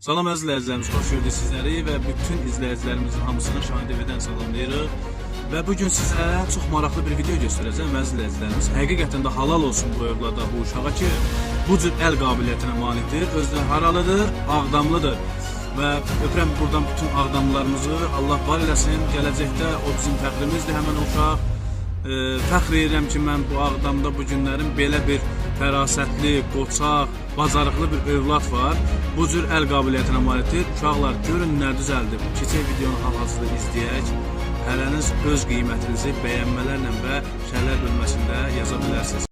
Salam əziz izləyicilərimiz, xoş gördük sizləri və bütün izləyicilərimizin hamısını Şahin TV-dən salamlayırıq. Və bugün sizə çox maraqlı bir video göstərəcəm əziz izləyicilərimiz. Həqiqətən də halal olsun bu övlada, bu uşağa ki, bu cür əl qabiliyyətinə malikdir, özü haralıdır, Ağdamlıdır. Və öpürəm buradan bütün Ağdamlılarımızı, Allah var eləsin, gələcəkdə o bizim fəxrimizdir həmən uşaq. Fəxr edirəm ki, mən bu Ağdamda bu günlərin belə bir fərasətli, qoçaq, bacarıqlı bir övlad var. Bu cür əl qabiliyyətinə malikdir. Uşaqlar, görün nə düzəldib. Keçək videonu hal-hazırda izləyək. Hələniz öz qiymətinizi bəyənmələrlə və şərhlər bölməsində yaza bilərsiniz.